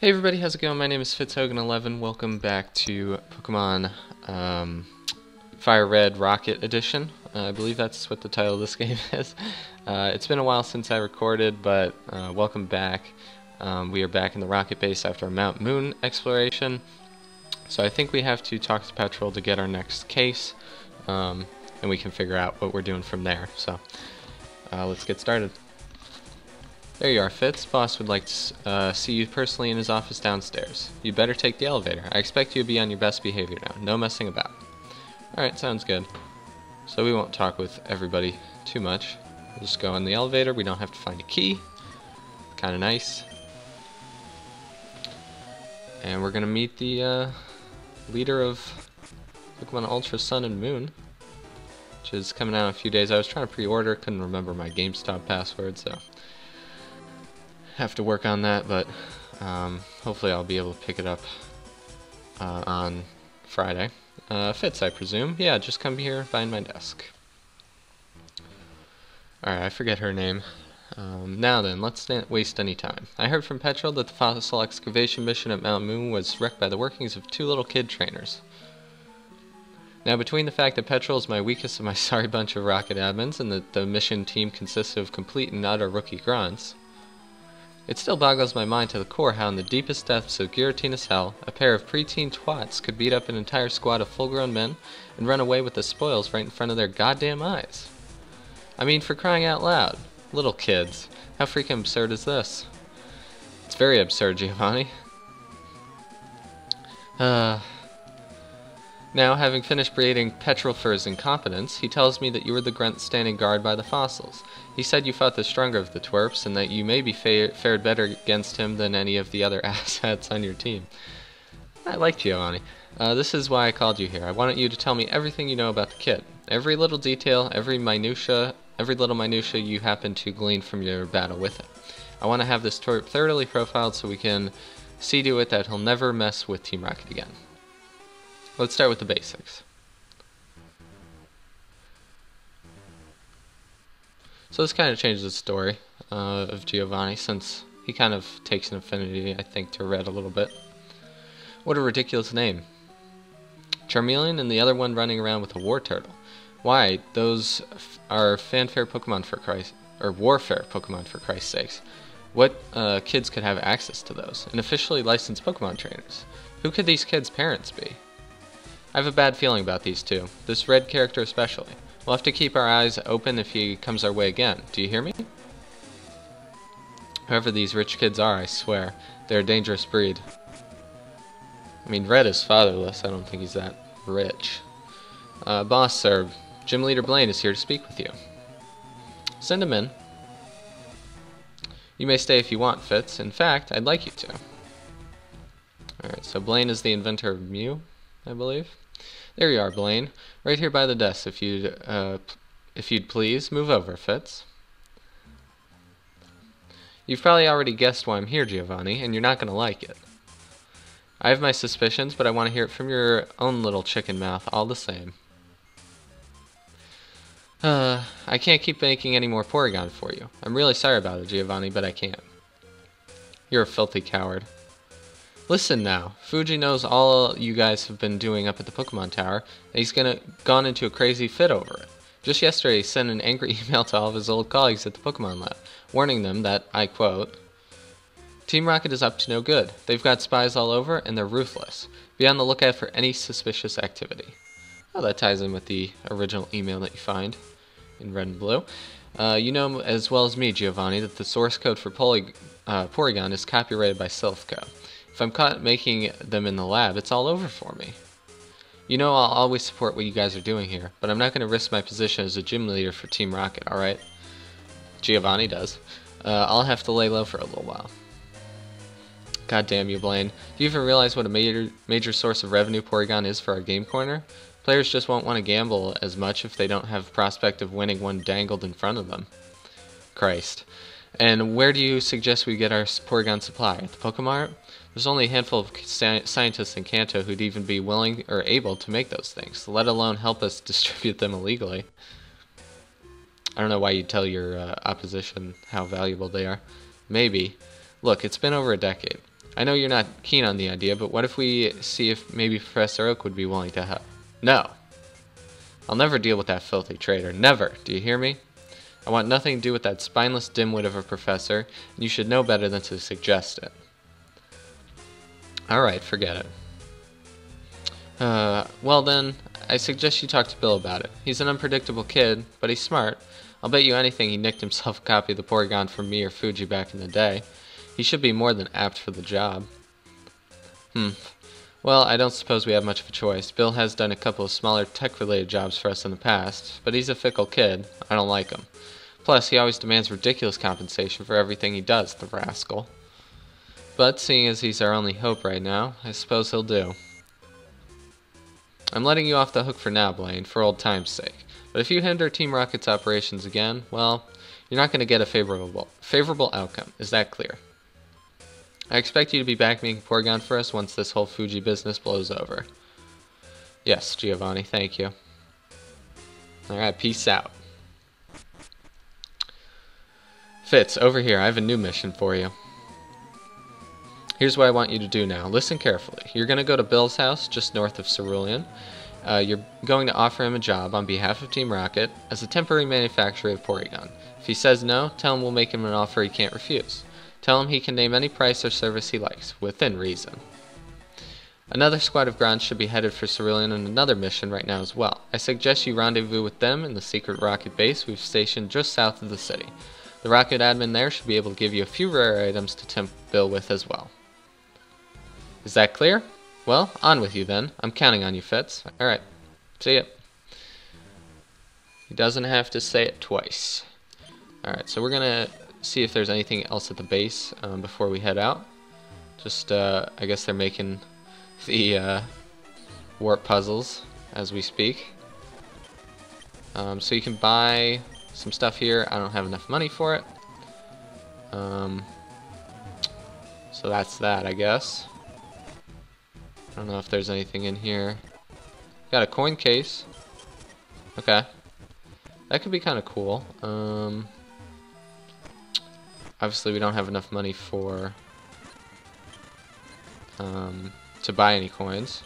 Hey everybody, how's it going? My name is FitzHogan11. Welcome back to Pokemon FireRed Rocket Edition. I believe that's what the title of this game is. It's been a while since I recorded, but welcome back. We are back in the Rocket Base after our Mount Moon exploration. So I think we have to talk to Petrol to get our next case, and we can figure out what we're doing from there. So let's get started. There you are, Fitz. Boss would like to see you personally in his office downstairs. You'd better take the elevator. I expect you to be on your best behavior now. No messing about. Alright, sounds good. So we won't talk with everybody too much. We'll just go in the elevator. We don't have to find a key. Kinda nice. And we're gonna meet the leader of Pokemon Ultra Sun and Moon, which is coming out in a few days. I was trying to pre-order, couldn't remember my GameStop password, so have to work on that, but hopefully I'll be able to pick it up on Friday. Fitz, I presume. Yeah, just come here behind my desk. Alright, I forget her name. Now then, let's not waste any time. I heard from Petrol that the fossil excavation mission at Mount Moon was wrecked by the workings of two little kid trainers. Now, between the fact that Petrol is my weakest of my sorry bunch of rocket admins and that the mission team consists of complete and utter rookie grunts, it still boggles my mind to the core how in the deepest depths of guillotinous hell, a pair of preteen twats could beat up an entire squad of full-grown men and run away with the spoils right in front of their goddamn eyes. I mean, for crying out loud. Little kids. How freaking absurd is this? It's very absurd, Giovanni. Now, having finished berating Petrol for his incompetence, he tells me that you were the grunt standing guard by the fossils. He said you fought the stronger of the twerps, and that you maybe fared better against him than any of the other assets on your team. I like Giovanni. This is why I called you here. I wanted you to tell me everything you know about the kid. Every little detail, every little minutia you happen to glean from your battle with it. I want to have this twerp thoroughly profiled so we can see to it that he'll never mess with Team Rocket again. Let's start with the basics. So this kind of changes the story of Giovanni, since he kind of takes an affinity, I think, to Red a little bit. What a ridiculous name. Charmeleon and the other one running around with a war turtle. Why, those are fanfare Pokemon for Christ, or warfare Pokemon for Christ's sakes. What kids could have access to those? And officially licensed Pokemon trainers. Who could these kids' parents be? I have a bad feeling about these two, this Red character especially. We'll have to keep our eyes open if he comes our way again. Do you hear me? Whoever these rich kids are, I swear, they're a dangerous breed. I mean, Red is fatherless. I don't think he's that rich. Boss, sir, Gym Leader Blaine is here to speak with you. Send him in. You may stay if you want, Fitz. In fact, I'd like you to. Alright, so Blaine is the inventor of Mew, I believe. There you are, Blaine. Right here by the desk, if you'd please. Move over, Fitz. You've probably already guessed why I'm here, Giovanni, and you're not going to like it. I have my suspicions, but I want to hear it from your own little chicken mouth all the same. I can't keep making any more Porygon for you. I'm really sorry about it, Giovanni, but I can't. You're a filthy coward. Listen now, Fuji knows all you guys have been doing up at the Pokemon Tower, and he's gone into a crazy fit over it. Just yesterday he sent an angry email to all of his old colleagues at the Pokemon Lab, warning them that, I quote, Team Rocket is up to no good. They've got spies all over, and they're ruthless. Be on the lookout for any suspicious activity. Oh, that ties in with the original email that you find in red and blue. You know as well as me, Giovanni, that the source code for Porygon is copyrighted by Silphco. If I'm caught making them in the lab, it's all over for me. You know I'll always support what you guys are doing here, but I'm not going to risk my position as a gym leader for Team Rocket, alright? Giovanni does. I'll have to lay low for a little while. God damn you, Blaine. Do you even realize what a major source of revenue Porygon is for our game corner? Players just won't want to gamble as much if they don't have the prospect of winning one dangled in front of them. Christ. And where do you suggest we get our Porygon supply? At the Pokemart? There's only a handful of scientists in Kanto who'd even be willing or able to make those things, let alone help us distribute them illegally. I don't know why you'd tell your opposition how valuable they are. Maybe. Look, it's been over a decade. I know you're not keen on the idea, but what if we see if maybe Professor Oak would be willing to help? No. I'll never deal with that filthy traitor. Never. Do you hear me? I want nothing to do with that spineless dimwit of a professor, and you should know better than to suggest it. Alright, forget it. Well then, I suggest you talk to Bill about it. He's an unpredictable kid, but he's smart. I'll bet you anything he nicked himself a copy of the Porygon from me or Fuji back in the day. He should be more than apt for the job. Well, I don't suppose we have much of a choice. Bill has done a couple of smaller tech-related jobs for us in the past, but he's a fickle kid. I don't like him. Plus, he always demands ridiculous compensation for everything he does, the rascal. But, seeing as he's our only hope right now, I suppose he'll do. I'm letting you off the hook for now, Blaine, for old time's sake. But if you hinder Team Rocket's operations again, well, you're not going to get a favorable outcome. Is that clear? I expect you to be back making Porygon for us once this whole Fuji business blows over. Yes, Giovanni, thank you. Alright, peace out. Fitz, over here, I have a new mission for you. Here's what I want you to do now. Listen carefully. You're going to go to Bill's house, just north of Cerulean. You're going to offer him a job on behalf of Team Rocket as a temporary manufacturer of Porygon. If he says no, tell him we'll make him an offer he can't refuse. Tell him he can name any price or service he likes, within reason. Another squad of Grunts should be headed for Cerulean on another mission right now as well. I suggest you rendezvous with them in the secret rocket base we've stationed just south of the city. The rocket admin there should be able to give you a few rare items to tempt Bill with as well. Is that clear? Well, on with you then. I'm counting on you, Fitz. Alright, see ya. He doesn't have to say it twice. Alright, so we're gonna see if there's anything else at the base before we head out. Just, I guess they're making the warp puzzles as we speak. So you can buy some stuff here. I don't have enough money for it. So that's that, I guess. I don't know if there's anything in here. Got a coin case. Okay. That could be kind of cool. Obviously we don't have enough money for to buy any coins.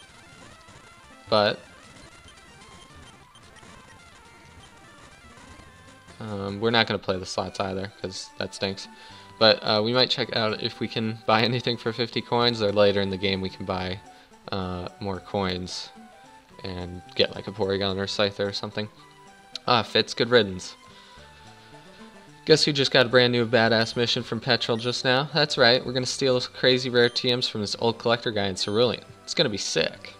But we're not going to play the slots either, because that stinks. But we might check out if we can buy anything for 50 coins, or later in the game we can buy more coins and get like a Porygon or Scyther or something. Ah, Fitz, good riddance. Guess who just got a brand new badass mission from Petrol just now? That's right, we're going to steal those crazy rare TMs from this old collector guy in Cerulean. It's going to be sick.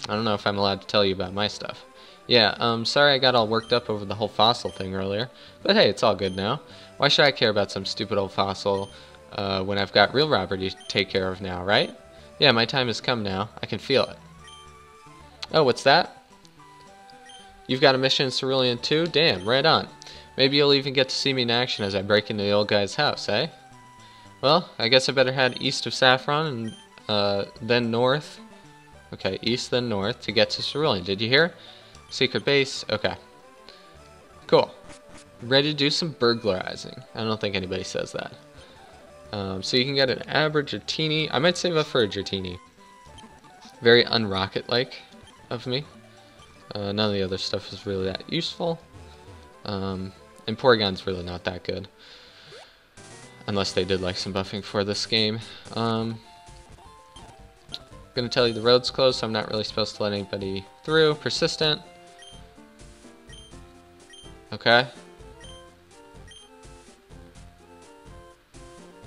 I don't know if I'm allowed to tell you about my stuff. Yeah, sorry I got all worked up over the whole fossil thing earlier. But hey, it's all good now. Why should I care about some stupid old fossil when I've got real Robert to take care of now, right? Yeah, my time has come now. I can feel it. Oh, what's that? You've got a mission in Cerulean too? Damn, right on. Maybe you'll even get to see me in action as I break into the old guy's house, eh? Well, I guess I better head east of Saffron and then north. Okay, east then north to get to Cerulean. Did you hear? Secret base. Okay. Cool. Ready to do some burglarizing. I don't think anybody says that. So you can get an average Dratini. I might save up for a Dratini. Very unrocket-like of me. None of the other stuff is really that useful. And Porygon's really not that good. Unless they did like some buffing for this game. I'm gonna tell you the road's closed, so I'm not really supposed to let anybody through. Persistent. Okay.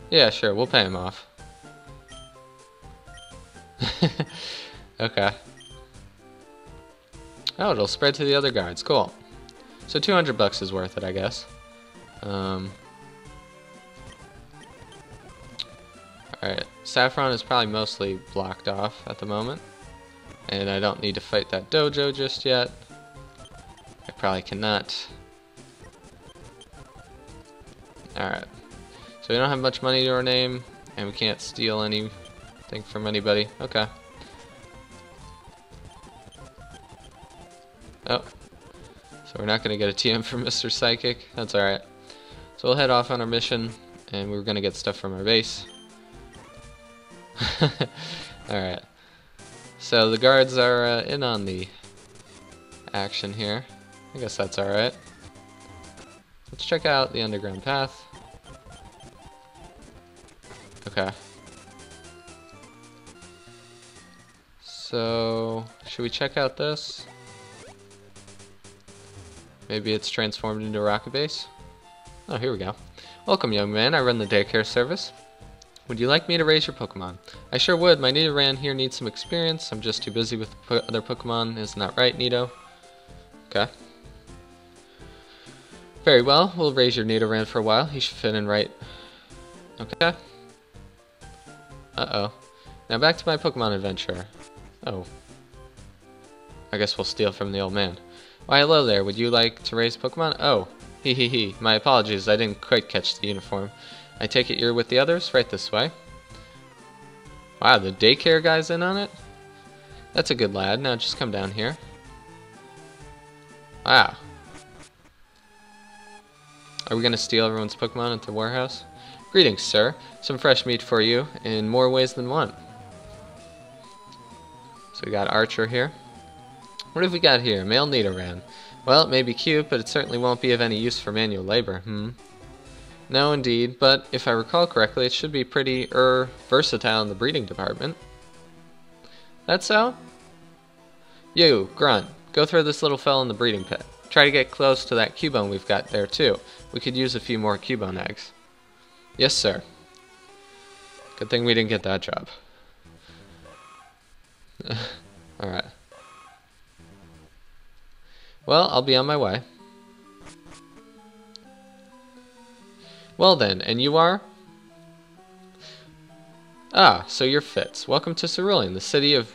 Yeah, sure, we'll pay him off. Okay. Oh, it'll spread to the other guards. Cool. So 200 bucks is worth it, I guess. Alright. Saffron is probably mostly blocked off at the moment. And I don't need to fight that dojo just yet. I probably cannot. Alright. So we don't have much money to our name, and we can't steal anything from anybody. Okay. Oh. So we're not going to get a TM from Mr. Psychic. That's alright. So we'll head off on our mission, and we're going to get stuff from our base. Alright. So the guards are in on the action here. I guess that's alright. Let's check out the underground path. Okay. So, should we check out this? Maybe it's transformed into a rocket base? Oh, here we go. Welcome, young man. I run the daycare service. Would you like me to raise your Pokemon? I sure would. My Nidoran here needs some experience. I'm just too busy with other Pokemon. Isn't that right, Nido? Okay. Very well. We'll raise your Nidoran for a while. He should fit in right. Okay. Uh-oh. Now back to my Pokemon adventure. Oh. I guess we'll steal from the old man. Why, hello there. Would you like to raise Pokemon? Oh. Hee hee hee. My apologies. I didn't quite catch the uniform. I take it you're with the others? Right this way. Wow, the daycare guy's in on it? That's a good lad. Now just come down here. Wow. Are we going to steal everyone's Pokemon at the warehouse? Greetings, sir. Some fresh meat for you in more ways than one. So we got Archer here. What have we got here? Male Nidoran. Well, it may be cute, but it certainly won't be of any use for manual labor. No, indeed, but if I recall correctly, it should be pretty, versatile in the breeding department. That so? You, Grunt, go throw this little fella in the breeding pit. Try to get close to that Cubone we've got there, too. We could use a few more Cubone eggs. Yes, sir. Good thing we didn't get that job. Alright. Well, I'll be on my way. Well then, and you are? Ah, so you're Fitz. Welcome to Cerulean, the city of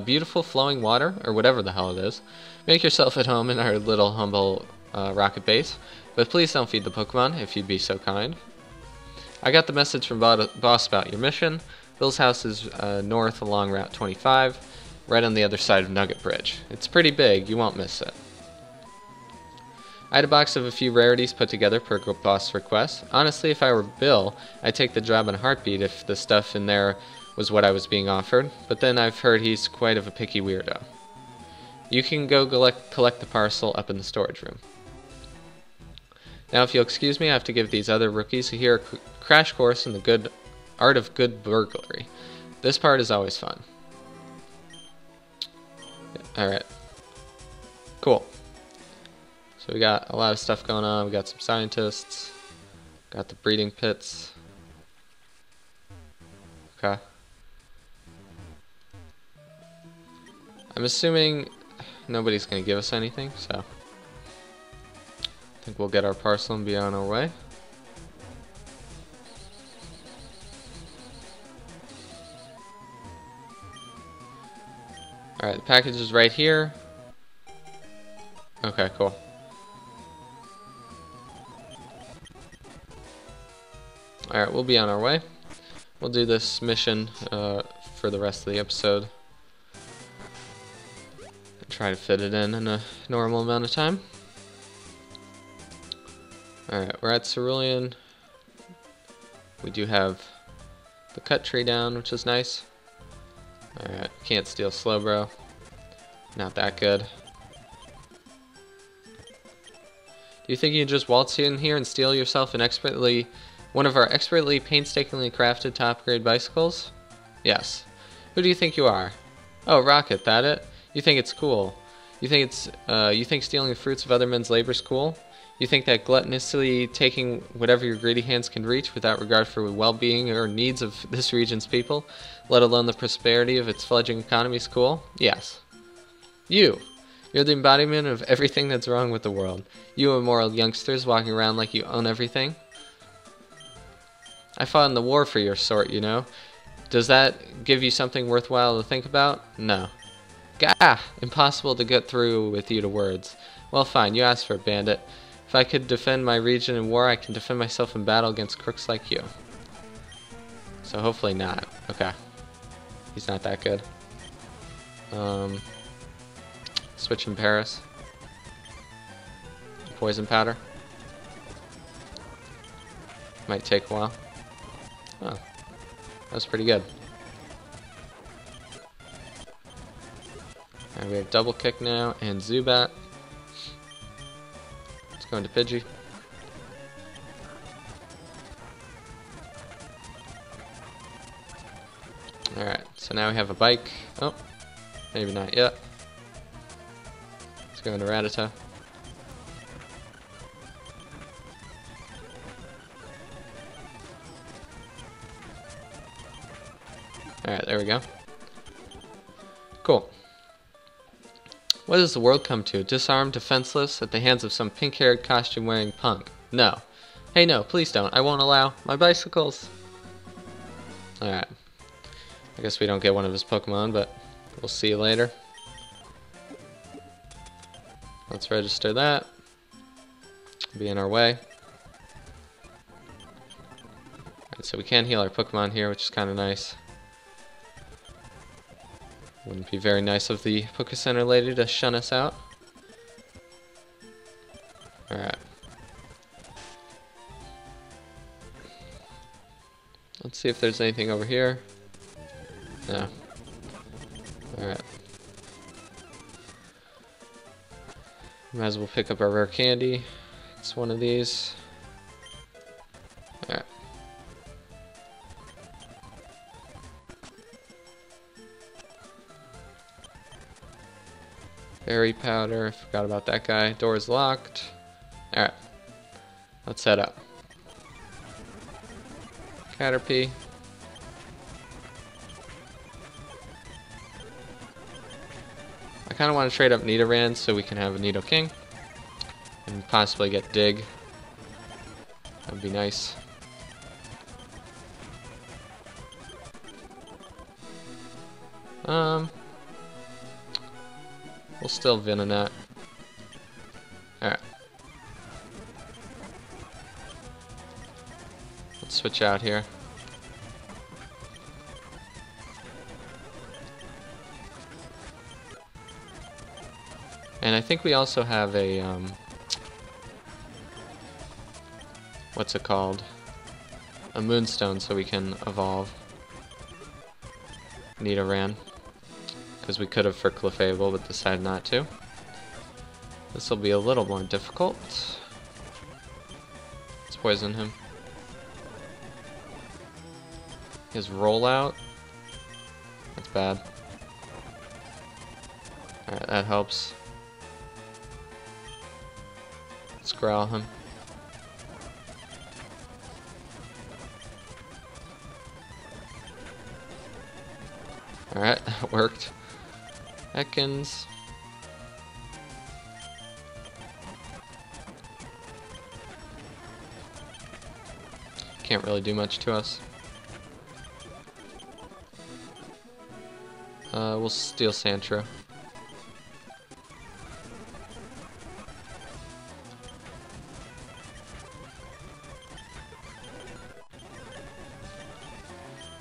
beautiful flowing water, or whatever the hell it is. Make yourself at home in our little humble rocket base, but please don't feed the Pokemon, if you'd be so kind. I got the message from Boss about your mission. Bill's house is north along Route 25, right on the other side of Nugget Bridge. It's pretty big, you won't miss it. I had a box of a few rarities put together per boss request. Honestly, if I were Bill, I'd take the job in a heartbeat if the stuff in there was what I was being offered, but then I've heard he's quite of a picky weirdo. You can go collect the parcel up in the storage room. Now, if you'll excuse me, I have to give these other rookies here a crash course in the art of good burglary. This part is always fun. Alright. Cool. So we got a lot of stuff going on. We got some scientists. Got the breeding pits. Okay. I'm assuming nobody's going to give us anything, so I think we'll get our parcel and be on our way. Alright, the package is right here. Okay, cool. Alright, we'll be on our way. We'll do this mission for the rest of the episode. Try to fit it in a normal amount of time. Alright, we're at Cerulean. We do have the cut tree down, which is nice. Alright, can't steal Slowbro. Not that good. Do you think you can just waltz in here and steal yourself one of our expertly painstakingly crafted top grade bicycles? Yes. Who do you think you are? Oh, Rocket, that it? You think it's cool. You think stealing the fruits of other men's labor is cool? You think that gluttonously taking whatever your greedy hands can reach without regard for the well-being or needs of this region's people, let alone the prosperity of its fledgling economy, is cool? Yes. You're the embodiment of everything that's wrong with the world. You immoral youngsters walking around like you own everything. I fought in the war for your sort, you know. Does that give you something worthwhile to think about? No. Gah! Impossible to get through with you to words. Well, fine, you asked for it, bandit. If I could defend my region in war, I can defend myself in battle against crooks like you. So hopefully not. Okay. He's not that good. Switch in Paris. Poison powder. Might take a while. Oh, that was pretty good. Alright, we have Double Kick now and Zubat. Let's go into Pidgey. Alright, so now we have a Bike. Oh, maybe not yet. Let's go into Rattata. Alright, there we go. Cool. What does the world come to? Disarmed, defenseless, at the hands of some pink-haired, costume-wearing punk? No. Hey, no, please don't. I won't allow. My bicycles! Alright. I guess we don't get one of his Pokemon, but we'll see you later. Let's register that. Be in our way. Alright, so we can heal our Pokemon here, which is kind of nice. Wouldn't be very nice of the Poké Center lady to shun us out. Alright. Let's see if there's anything over here. No. Alright. Might as well pick up our rare candy. It's one of these. Alright. Berry powder, forgot about that guy. Door's locked. Alright. Let's head up. Caterpie. I kind of want to trade up Nidoran so we can have a Nidoking. And possibly get Dig. That would be nice. We'll still Venonat. Alright. Let's switch out here. And I think we also have a, what's it called? A Moonstone, so we can evolve Nidoran. Because we could have for Clefable, but decided not to. This will be a little more difficult. Let's poison him. His rollout. That's bad. Alright, that helps. Let's growl him. Alright, that worked. Ekans. Can't really do much to us. We'll steal Sandshrew.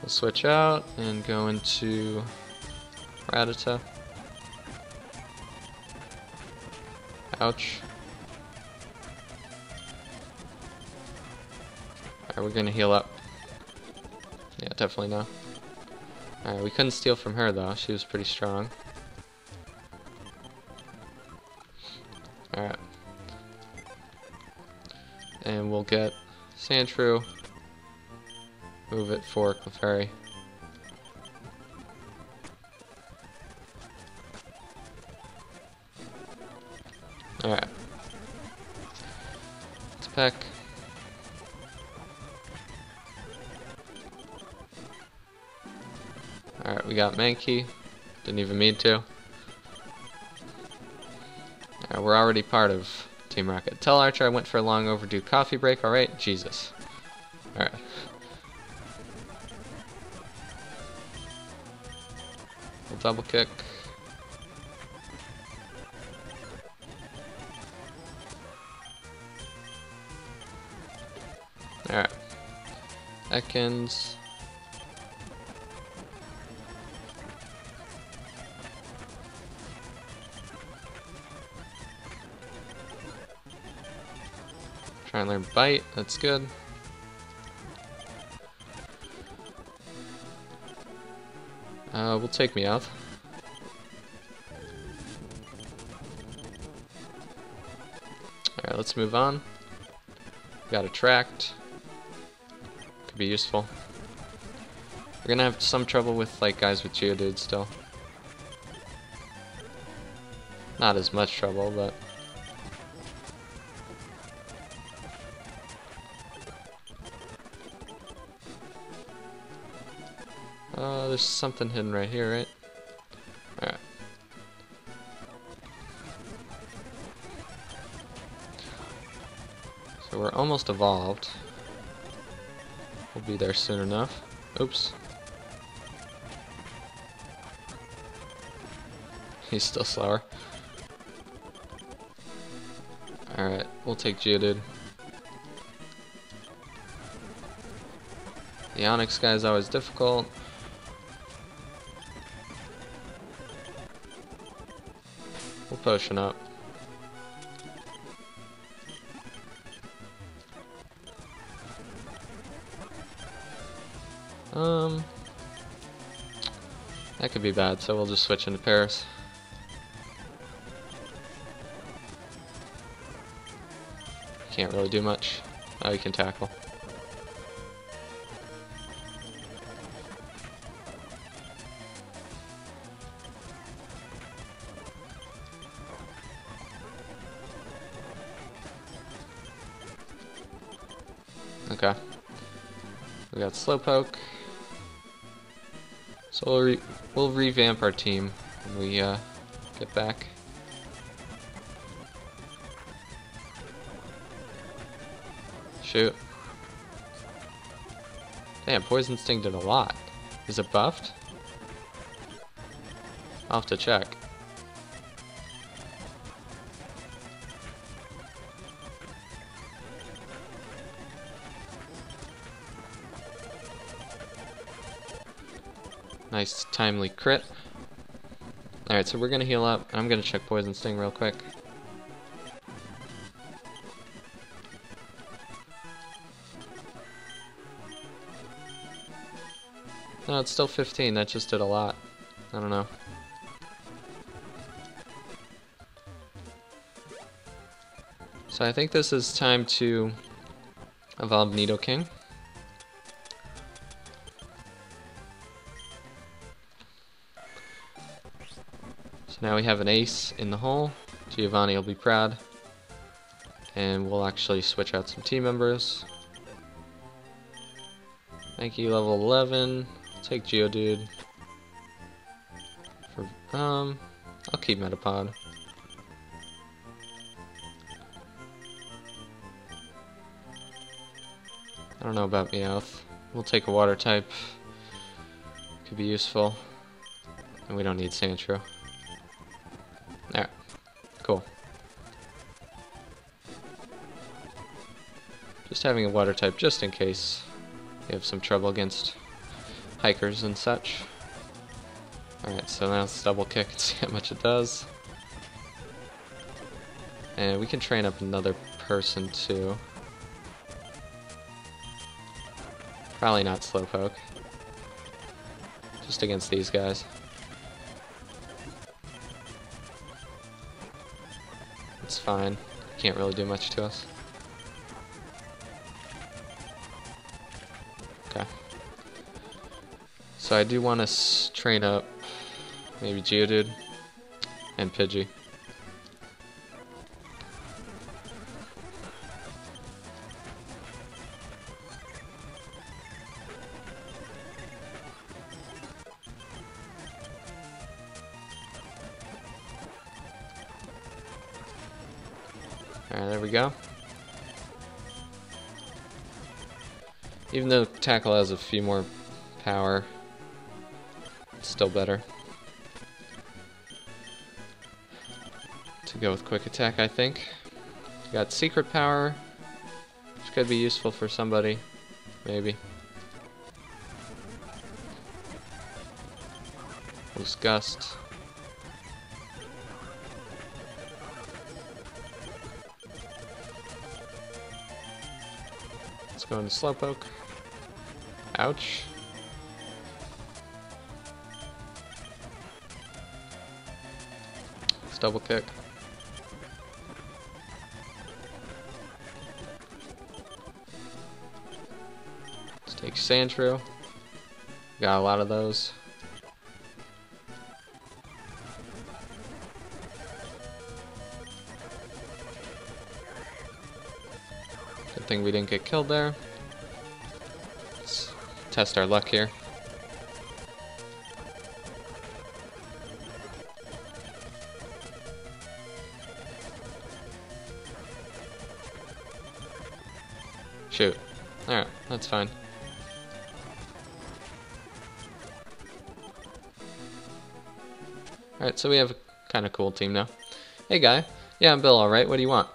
We'll switch out and go into Rattata. Ouch. Alright, we're gonna heal up. Yeah, definitely no. Alright, we couldn't steal from her though. She was pretty strong. Alright. And we'll get Sandshrew. Move it for Clefairy. Alright. Let's peck. Alright, we got Mankey. Didn't even mean to. Alright, we're already part of Team Rocket. Tell Archer I went for a long overdue coffee break, alright? Jesus. Alright. We'll double kick. Alright. Ekans. Try and learn Bite, that's good. We'll take Meowth. Alright, let's move on. Got attract. Could be useful. We're gonna have some trouble with like guys with Geodude still. Not as much trouble, but there's something hidden right here, right? Alright. So we're almost evolved. We'll be there soon enough. Oops. He's still slower. Alright, we'll take Geodude. The Onyx guy is always difficult. We'll potion up. That could be bad, so we'll just switch into pairs. Can't really do much. Oh, you can tackle. Okay. We got Slowpoke. So we'll revamp our team when we get back. Shoot. Damn, Poison Sting did a lot. Is it buffed? I'll have to check. Nice timely crit. Alright, so we're gonna heal up. I'm gonna check Poison Sting real quick. No, it's still 15. That just did a lot. I don't know. So I think this is time to evolve Nidoking. So now we have an ace in the hole. Giovanni will be proud. And we'll actually switch out some team members. Mankey level 11. Take Geodude. I'll keep Metapod. I don't know about Meowth. We'll take a water type. Could be useful. And we don't need Sandshrew. Alright. Cool. Just having a water type just in case we have some trouble against hikers and such. Alright, so now let's double kick and see how much it does. And we can train up another person too. Probably not Slowpoke. Just against these guys. It's fine. Can't really do much to us. Okay. So I do want to train up maybe Geodude and Pidgey. Alright, there we go. Even though Tackle has a few more power, it's still better to go with Quick Attack, I think. Got Secret Power, which could be useful for somebody, maybe. Boost Gust. Let's go into Slowpoke. Ouch. Let's double kick. Take Sandshrew. Got a lot of those. Good thing we didn't get killed there. Let's test our luck here. Shoot. Alright, that's fine. Alright, so we have a kind of cool team now. Hey guy. Yeah, I'm Bill, alright. What do you want?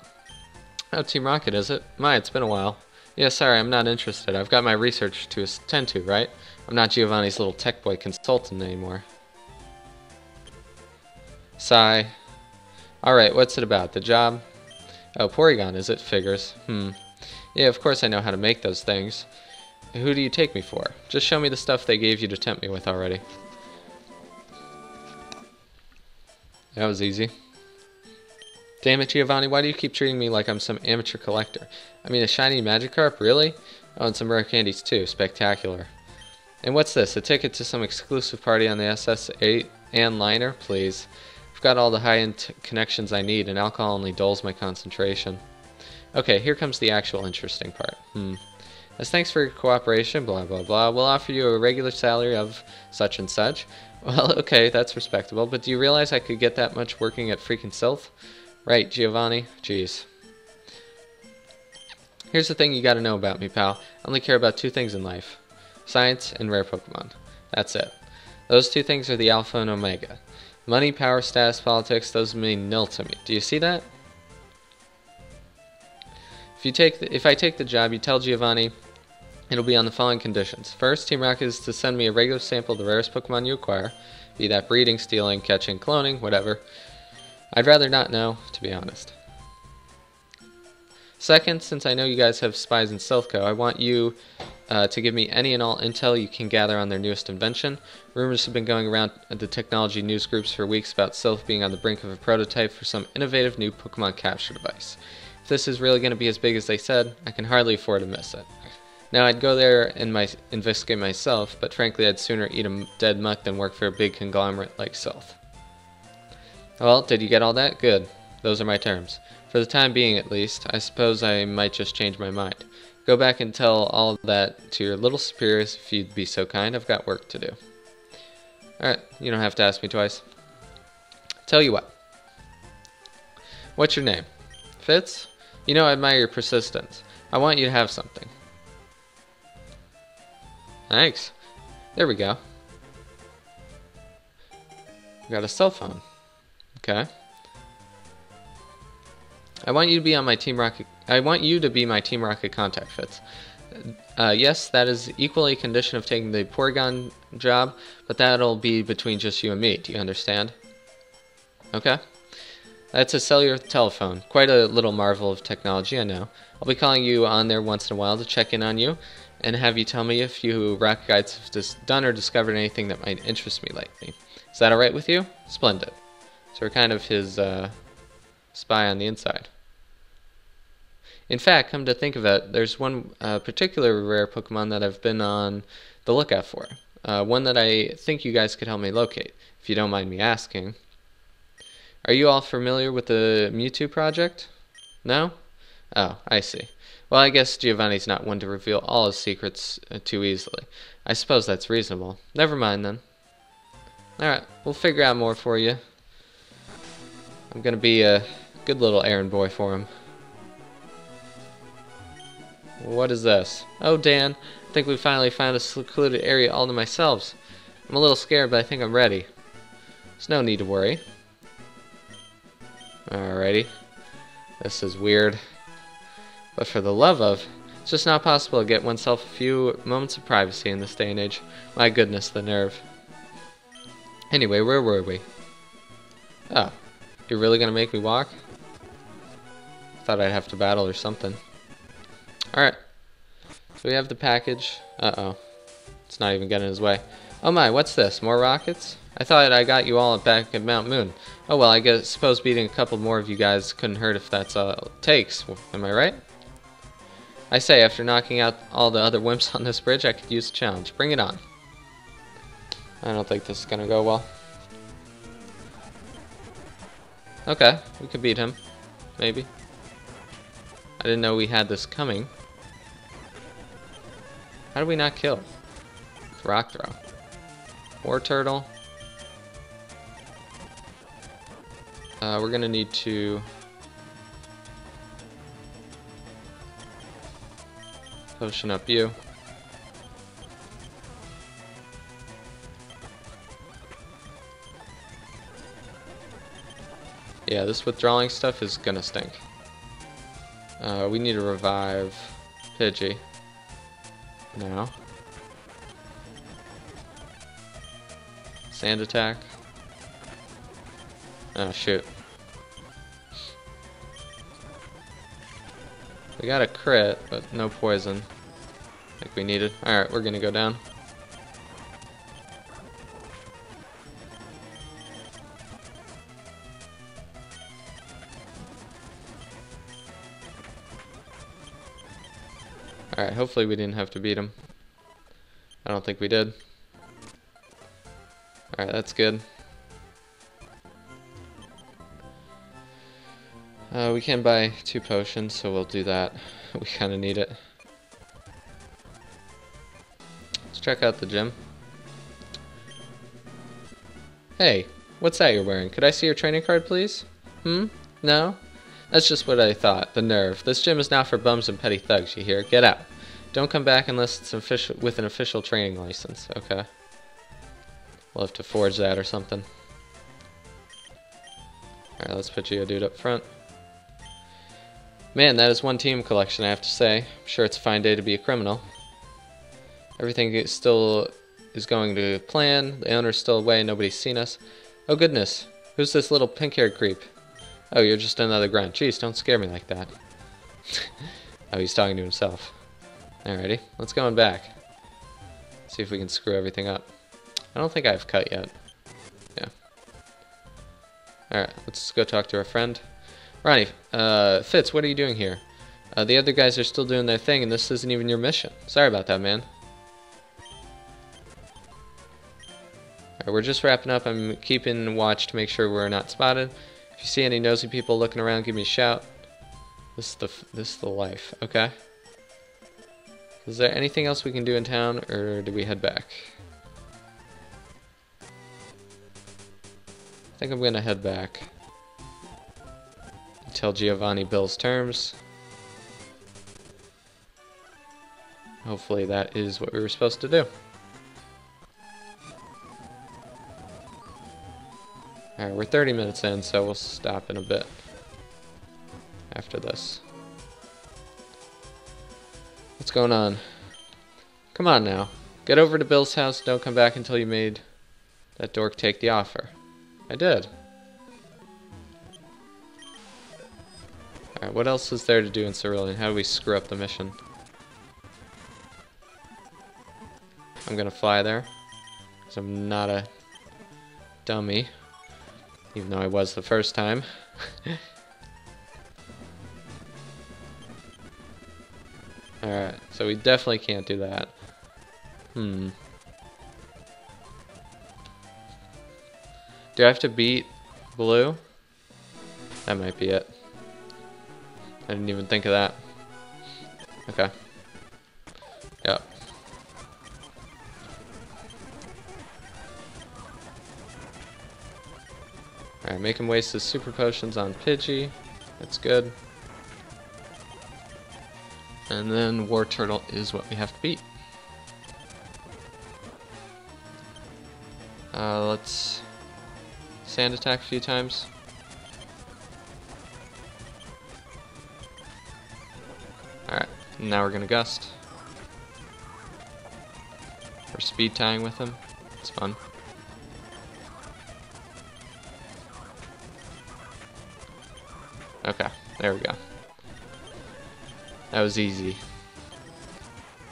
Oh, Team Rocket, is it? My, it's been a while. Yeah, sorry, I'm not interested. I've got my research to attend to, right? I'm not Giovanni's little tech boy consultant anymore. Sigh. Alright, what's it about? The job? Oh, Porygon, is it? Figures. Yeah, of course I know how to make those things. Who do you take me for? Just show me the stuff they gave you to tempt me with already. That was easy. Damn it, Giovanni, why do you keep treating me like I'm some amateur collector? I mean, a shiny Magikarp, really? Oh, and some rare candies too. Spectacular. And what's this? A ticket to some exclusive party on the SS8 and liner? Please. I've got all the high-end connections I need, and alcohol only dulls my concentration. Okay, here comes the actual interesting part. As thanks for your cooperation, blah blah blah, we'll offer you a regular salary of such and such. Well, okay, that's respectable, but do you realize I could get that much working at freaking Sylph? Right, Giovanni? Jeez. Here's the thing you gotta know about me, pal. I only care about two things in life. Science and rare Pokemon. That's it. Those two things are the alpha and omega. Money, power, status, politics, those mean nil to me. Do you see that? If I take the job, you tell Giovanni it'll be on the following conditions. First, Team Rocket is to send me a regular sample of the rarest Pokemon you acquire, be that breeding, stealing, catching, cloning, whatever. I'd rather not know, to be honest. Second, since I know you guys have spies in Silphco, I want you to give me any and all intel you can gather on their newest invention. Rumors have been going around the technology news groups for weeks about Sylph being on the brink of a prototype for some innovative new Pokemon capture device. If this is really going to be as big as they said, I can hardly afford to miss it. Now, I'd go there and investigate myself, but frankly, I'd sooner eat a dead muck than work for a big conglomerate like Sylph. Well, did you get all that? Good. Those are my terms. For the time being, at least, I suppose I might just change my mind. Go back and tell all of that to your little superiors if you'd be so kind. I've got work to do. Alright, you don't have to ask me twice. Tell you what. What's your name? Fitz? You know I admire your persistence. I want you to have something. Thanks. There we go. We got a cell phone. Okay. I want you to be on my Team Rocket. I want you to be my Team Rocket contact, Fitz. Yes, that is equally a condition of taking the Porygon job, but that'll be between just you and me. Do you understand? Okay. That's a cellular telephone. Quite a little marvel of technology, I know. I'll be calling you on there once in a while to check in on you and have you tell me if you rocket guides have done or discovered anything that might interest me lately. Is that alright with you? Splendid. So we're kind of his spy on the inside. In fact, come to think of it, there's one particular rare Pokemon that I've been on the lookout for. One that I think you guys could help me locate, if you don't mind me asking. Are you all familiar with the Mewtwo project? No? Oh, I see. Well, I guess Giovanni's not one to reveal all his secrets too easily. I suppose that's reasonable. Never mind then. Alright, we'll figure out more for you. I'm gonna be a good little errand boy for him. What is this? Oh, Dan, I think we finally found a secluded area all to myself. I'm a little scared, but I think I'm ready. There's no need to worry. Alrighty. This is weird. But for the love of, it's just not possible to get oneself a few moments of privacy in this day and age. My goodness, the nerve. Anyway, where were we? Oh, you're really gonna make me walk? Thought I'd have to battle or something. Alright. So we have the package. Uh-oh. It's not even getting in his way. Oh my, what's this? More rockets? I thought I got you all back at Mount Moon. Oh well, I suppose beating a couple more of you guys couldn't hurt if that's all it takes. Am I right? I say, after knocking out all the other wimps on this bridge, I could use a challenge. Bring it on. I don't think this is gonna go well. Okay, we could beat him. Maybe. I didn't know we had this coming. How did we not kill? It's rock throw. War turtle. We're gonna need to potion up you. Yeah, this withdrawing stuff is gonna stink. We need to revive Pidgey now. Sand attack. Oh shoot. We got a crit, but no poison like we needed. Alright, we're gonna go down. Alright, hopefully we didn't have to beat him. I don't think we did. Alright, that's good. We can buy 2 potions, so we'll do that. We kind of need it. Let's check out the gym. Hey, what's that you're wearing? Could I see your training card, please? No? That's just what I thought. The nerve. This gym is now for bums and petty thugs, you hear? Get out. Don't come back unless it's official with an official training license. Okay. We'll have to forge that or something. Alright, let's put you a dude up front. Man, that is one team collection, I have to say. I'm sure it's a fine day to be a criminal. Everything is still going to plan. The owner's still away. Nobody's seen us. Oh goodness. Who's this little pink-haired creep? Oh, you're just another grunt. Jeez, don't scare me like that. Oh, he's talking to himself. Alrighty, let's go on back. See if we can screw everything up. I don't think I've cut yet. Yeah. Alright, let's go talk to our friend. Ronnie, Fitz, what are you doing here? The other guys are still doing their thing, and this isn't even your mission. Sorry about that, man. Alright, we're just wrapping up. I'm keeping watch to make sure we're not spotted. If you see any nosy people looking around, give me a shout. This is the life. Okay. Is there anything else we can do in town, or do we head back? I think I'm gonna head back. Tell Giovanni Bill's terms. Hopefully that is what we were supposed to do. Alright, we're 30 minutes in, so we'll stop in a bit after this. What's going on? Come on now. Get over to Bill's house. Don't come back until you made that dork take the offer. I did. Alright, what else is there to do in Cerulean? How do we screw up the mission? I'm gonna fly there, because I'm not a dummy, even though I was the first time. Alright, so we definitely can't do that. Do I have to beat Blue? That might be it. I didn't even think of that. Okay. Yep. Alright, make him waste his super potions on Pidgey. That's good. And then War Turtle is what we have to beat. Let's sand attack a few times. Alright, now we're gonna gust. We're speed tying with him. It's fun. Okay, there we go. That was easy.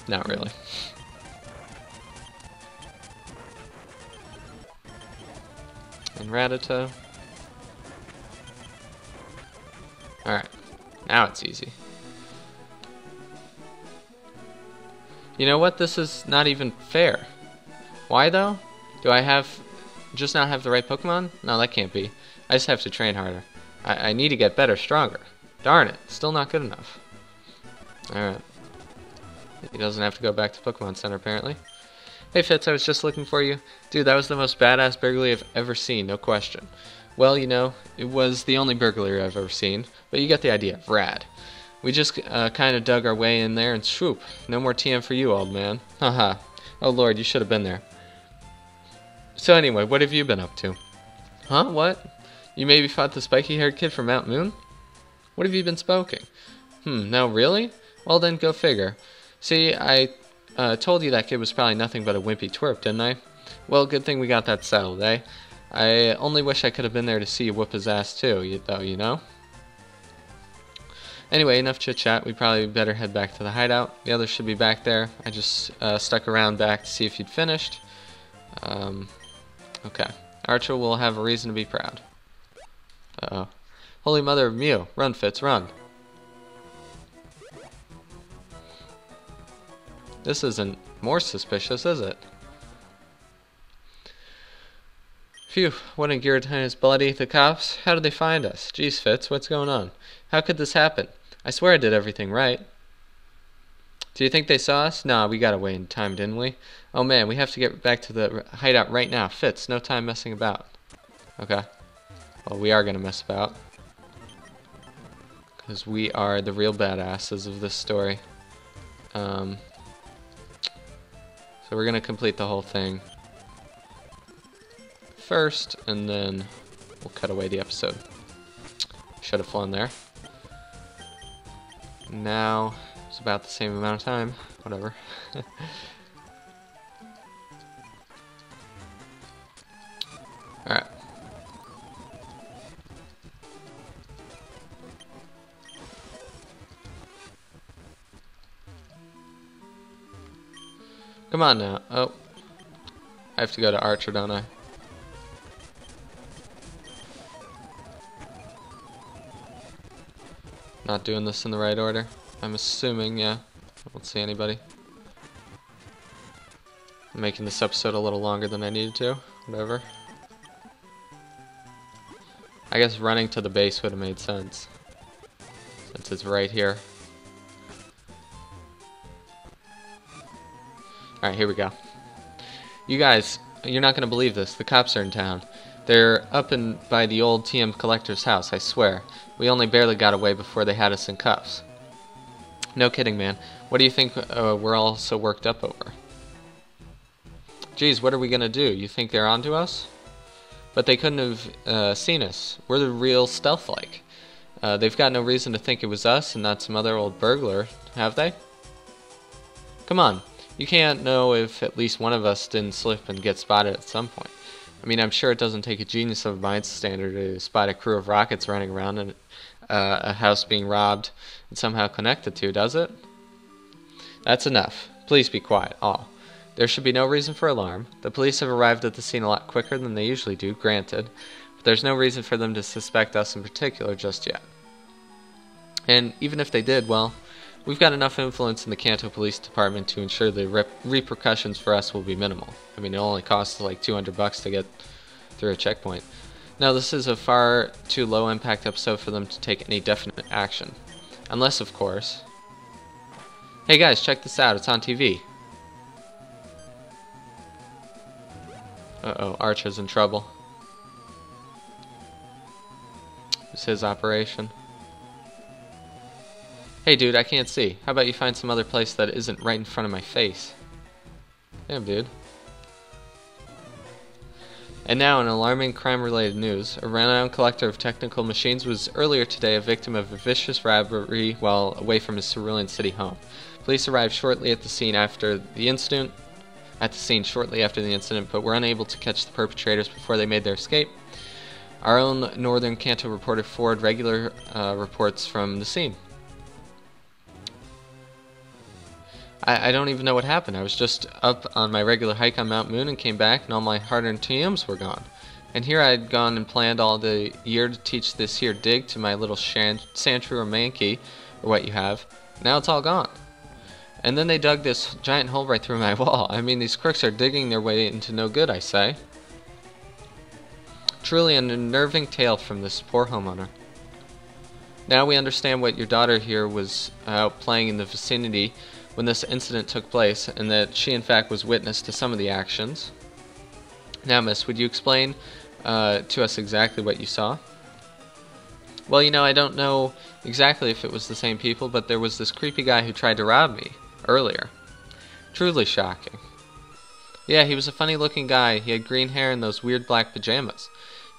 Not really. And Rattata. Alright, now it's easy. You know what? This is not even fair. Why though? Do I just not have the right Pokemon? No, that can't be. I just have to train harder. I need to get better, stronger. Darn it, still not good enough. Alright. He doesn't have to go back to Pokemon Center, apparently. Hey Fitz, I was just looking for you. Dude, that was the most badass burglary I've ever seen, no question. Well, you know, it was the only burglary I've ever seen, but you get the idea. Rad. We just kind of dug our way in there and swoop. No more TM for you, old man. Haha. Oh lord, you should have been there. So anyway, what have you been up to? Huh? What? You maybe fought the spiky-haired kid from Mount Moon? What have you been smoking? No, really? Well then, go figure. See, I told you that kid was probably nothing but a wimpy twerp, didn't I? Well, good thing we got that settled, eh? I only wish I could have been there to see you whoop his ass too, though, you know? Anyway, enough chit-chat. We probably better head back to the hideout. The others should be back there. I just stuck around back to see if you'd finished. Okay. Archer will have a reason to be proud. Uh-oh. Holy Mother of Mew. Run, Fitz, run. This isn't more suspicious, is it? Phew, what in Giratina is bloody? The cops? How did they find us? Jeez, Fitz, what's going on? How could this happen? I swear I did everything right. Do you think they saw us? Nah, we got away in time, didn't we? Oh man, we have to get back to the hideout right now. Fitz, no time messing about. Okay. Well, we are gonna mess about. Because we are the real badasses of this story. So we're gonna complete the whole thing first, and then we'll cut away the episode. Should have flown there. Now it's about the same amount of time. Whatever. Alright. Come on now. Oh. I have to go to Archer, don't I? Not doing this in the right order. I'm assuming, yeah. I don't see anybody. I'm making this episode a little longer than I needed to. Whatever. I guess running to the base would have made sense, since it's right here. Alright, here we go. You guys, you're not going to believe this. The cops are in town. They're up by the old TM collector's house, I swear. We only barely got away before they had us in cuffs. No kidding, man. What do you think we're all so worked up over? Geez, what are we going to do? You think they're onto us? But they couldn't have seen us. We're the real stealth-like. They've got no reason to think it was us and not some other old burglar, have they? Come on. You can't know if at least one of us didn't slip and get spotted at some point. I mean, I'm sure it doesn't take a genius of a mind standard to spot a crew of rockets running around and a house being robbed and somehow connected to, does it? That's enough. Please be quiet, all. There should be no reason for alarm. The police have arrived at the scene a lot quicker than they usually do, granted, but there's no reason for them to suspect us in particular just yet. And even if they did, well, we've got enough influence in the Kanto Police Department to ensure the repercussions for us will be minimal. I mean, it only costs like $200 to get through a checkpoint. Now, this is a far too low-impact episode for them to take any definite action. Unless, of course... Hey guys, check this out. It's on TV. Uh-oh, Archer's in trouble. It's his operation. Hey dude, I can't see. How about you find some other place that isn't right in front of my face? Damn, dude. And now, in alarming crime-related news, a renowned collector of technical machines was earlier today a victim of a vicious robbery while away from his cerulean city home. Police arrived shortly at the scene after the incident, but were unable to catch the perpetrators before they made their escape. Our own Northern Kanto reporter forwarded regular reports from the scene. I don't even know what happened. I was just up on my regular hike on Mount Moon and came back and all my hard-earned TMs were gone. And here I had gone and planned all the year to teach this here dig to my little Sandshrew or Mankey, or what you have. Now it's all gone. And then they dug this giant hole right through my wall. I mean, these crooks are digging their way into no good, I say. Truly an unnerving tale from this poor homeowner. Now we understand what your daughter here was out playing in the vicinity when this incident took place, and that she in fact was witness to some of the actions. Now, miss, would you explain to us exactly what you saw? Well, you know, I don't know exactly if it was the same people, but there was this creepy guy who tried to rob me earlier. Truly shocking. Yeah, he was a funny looking guy. He had green hair and those weird black pajamas.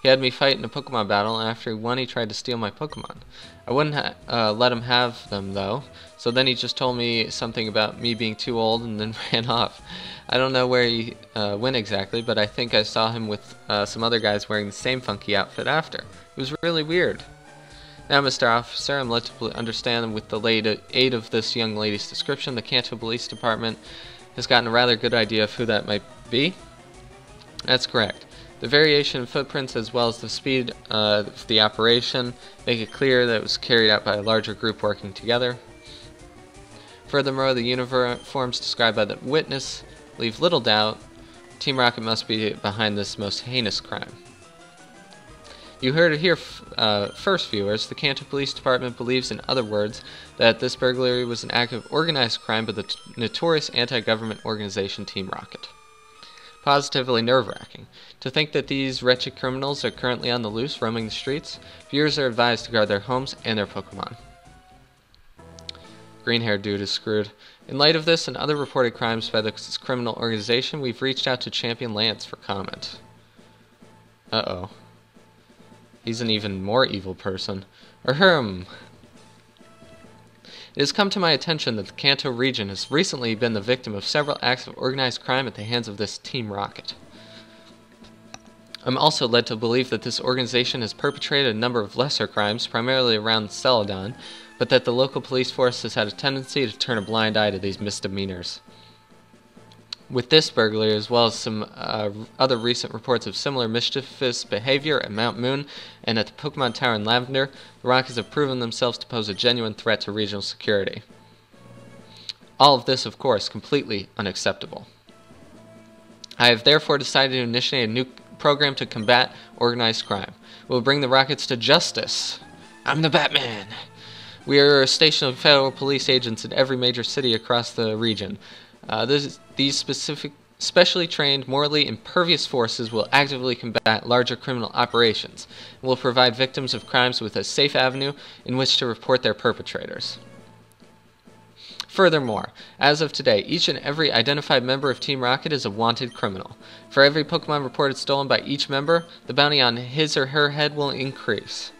He had me fight in a Pokemon battle, and after he won, he tried to steal my Pokemon. I wouldn't let him have them, though, so then he just told me something about me being too old and then ran off. I don't know where he went exactly, but I think I saw him with some other guys wearing the same funky outfit after. It was really weird. Now, Mr. Officer, I'm led to understand with the aid of this young lady's description, the Kanto Police Department has gotten a rather good idea of who that might be. That's correct. The variation in footprints as well as the speed of the operation make it clear that it was carried out by a larger group working together. Furthermore, the uniforms described by the witness leave little doubt Team Rocket must be behind this most heinous crime. You heard it here first, viewers. The Kanto Police Department believes, in other words, that this burglary was an act of organized crime by the notorious anti-government organization Team Rocket. Positively nerve-wracking. To think that these wretched criminals are currently on the loose, roaming the streets, viewers are advised to guard their homes and their Pokemon. Green-haired dude is screwed. In light of this and other reported crimes by this criminal organization, we've reached out to Champion Lance for comment. Uh-oh. He's an even more evil person. Ahem. It has come to my attention that the Kanto region has recently been the victim of several acts of organized crime at the hands of this Team Rocket. I'm also led to believe that this organization has perpetrated a number of lesser crimes, primarily around Celadon, but that the local police force has had a tendency to turn a blind eye to these misdemeanors. With this burglary, as well as some other recent reports of similar mischievous behavior at Mount Moon and at the Pokemon Tower in Lavender, the Rockets have proven themselves to pose a genuine threat to regional security. All of this, of course, completely unacceptable. I have therefore decided to initiate a new program to combat organized crime. We will bring the Rockets to justice. I'm the Batman! We are a station of federal police agents in every major city across the region. These specially trained, morally impervious forces will actively combat larger criminal operations and will provide victims of crimes with a safe avenue in which to report their perpetrators. Furthermore, as of today, each and every identified member of Team Rocket is a wanted criminal. For every Pokemon reported stolen by each member, the bounty on his or her head will increase.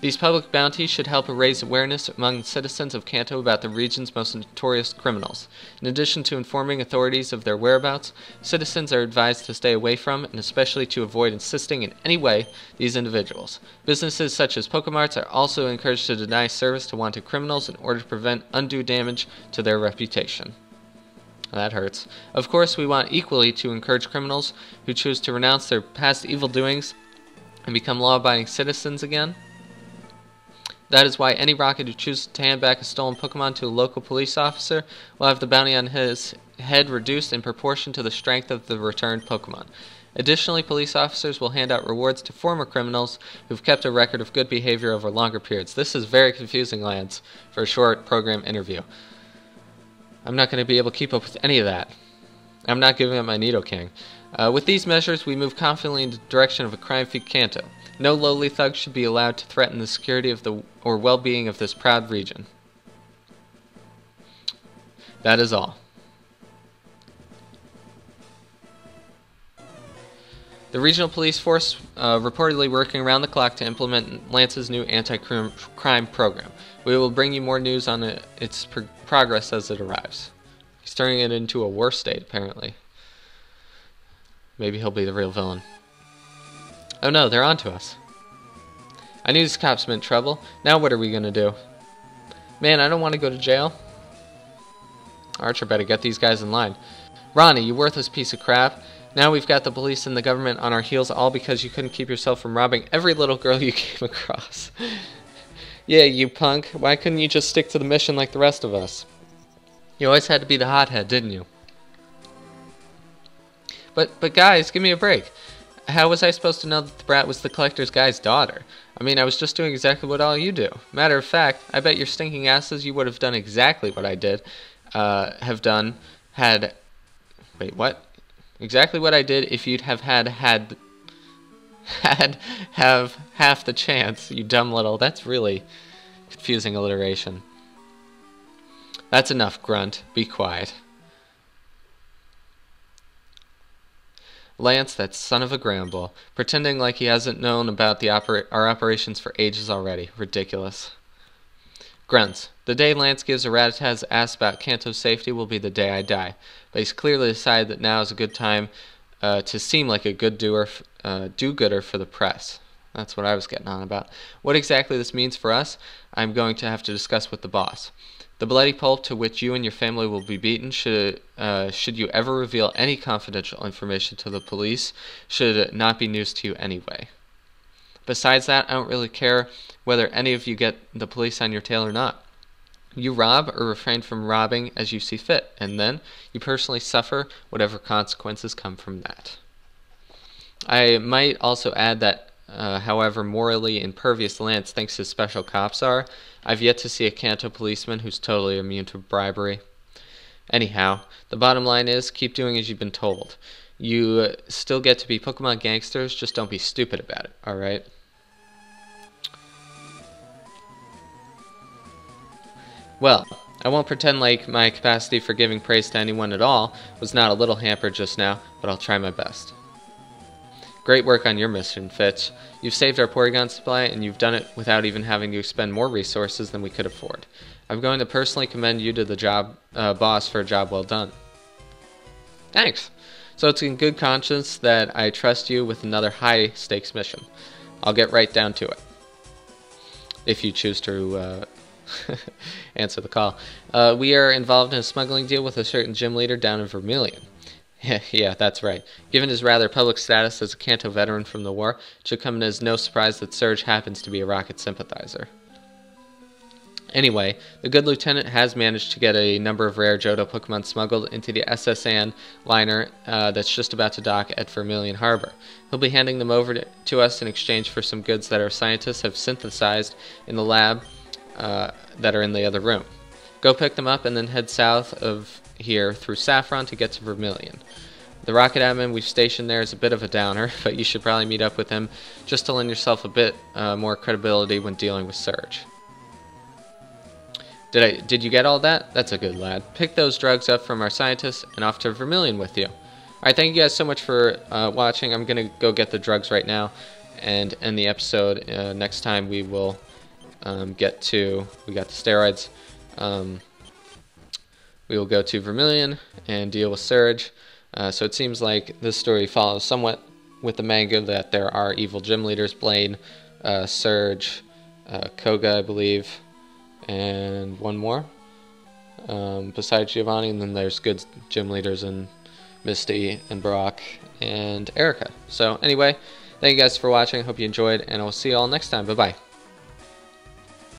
These public bounties should help raise awareness among citizens of Kanto about the region's most notorious criminals. In addition to informing authorities of their whereabouts, citizens are advised to stay away from and especially to avoid assisting in any way these individuals. Businesses such as Pokemarts are also encouraged to deny service to wanted criminals in order to prevent undue damage to their reputation. That hurts. Of course, we want equally to encourage criminals who choose to renounce their past evil doings and become law-abiding citizens again. That is why any Rocket who chooses to hand back a stolen Pokemon to a local police officer will have the bounty on his head reduced in proportion to the strength of the returned Pokemon. Additionally, police officers will hand out rewards to former criminals who've kept a record of good behavior over longer periods. This is very confusing, Lance, for a short program interview. I'm not going to be able to keep up with any of that. I'm not giving up my Nidoking. With these measures, we move confidently in the direction of a crime-free Kanto. No lowly thug should be allowed to threaten the security of or well-being of this proud region. That is all. The regional police force reportedly working around the clock to implement Lance's new anti-crime program. We will bring you more news on its progress as it arrives. He's turning it into a war state, apparently. Maybe he'll be the real villain. Oh no, they're onto us. I knew these cops meant trouble. Now what are we gonna do? Man, I don't want to go to jail. Archer better get these guys in line. Ronnie, you worthless piece of crap. Now we've got the police and the government on our heels all because you couldn't keep yourself from robbing every little girl you came across. Yeah, you punk. Why couldn't you just stick to the mission like the rest of us? You always had to be the hothead, didn't you? But guys, give me a break. How was I supposed to know that the brat was the collector's guy's daughter? I mean, I was just doing exactly what all you do. Matter of fact, I bet your stinking asses you would have done exactly what I did, wait, what? Exactly what I did if you'd have had half the chance, you dumb little... That's really confusing alliteration. That's enough, Grunt. Be quiet. Lance, that son of a Gramble, pretending like he hasn't known about our operations for ages already. Ridiculous. Grunts, the day Lance gives a rat-a-tat's ass about Kanto's safety will be the day I die. But he's clearly decided that now is a good time to seem like a good do-gooder for the press. That's what I was getting on about. What exactly this means for us, I'm going to have to discuss with the boss. The bloody pulp to which you and your family will be beaten should you ever reveal any confidential information to the police should not be news to you anyway. Besides that, I don't really care whether any of you get the police on your tail or not. You rob or refrain from robbing as you see fit, and then you personally suffer whatever consequences come from that. I might also add that however morally impervious Lance thinks his special cops are, I've yet to see a Kanto policeman who's totally immune to bribery. Anyhow, the bottom line is, keep doing as you've been told. You still get to be Pokemon gangsters, just don't be stupid about it, alright? Well, I won't pretend like my capacity for giving praise to anyone at all was not a little hampered just now, but I'll try my best. Great work on your mission, Fitch. You've saved our Porygon supply, and you've done it without even having to expend more resources than we could afford. I'm going to personally commend you to the boss for a job well done. Thanks. So it's in good conscience that I trust you with another high-stakes mission. I'll get right down to it. If you choose to answer the call. We are involved in a smuggling deal with a certain gym leader down in Vermilion. Yeah, that's right. Given his rather public status as a Kanto veteran from the war, it should come as no surprise that Surge happens to be a Rocket sympathizer. Anyway, the good lieutenant has managed to get a number of rare Johto Pokemon smuggled into the SS Anne liner that's just about to dock at Vermilion Harbor. He'll be handing them over to us in exchange for some goods that our scientists have synthesized in the lab that are in the other room. Go pick them up and then head south of here through Saffron to get to Vermilion. The rocket admin we've stationed there is a bit of a downer, but you should probably meet up with him just to lend yourself a bit more credibility when dealing with Surge. Did you get all that? That's a good lad. Pick those drugs up from our scientists and off to Vermilion with you. Alright, thank you guys so much for watching. I'm going to go get the drugs right now and end the episode. Next time we will we got the steroids. We will go to Vermilion and deal with Surge. So it seems like this story follows somewhat with the manga that there are evil gym leaders, Blaine, Surge, Koga, I believe, and one more besides Giovanni, and then there's good gym leaders in Misty and Brock and Erica. So anyway, thank you guys for watching. I hope you enjoyed, and I will see you all next time. Bye-bye.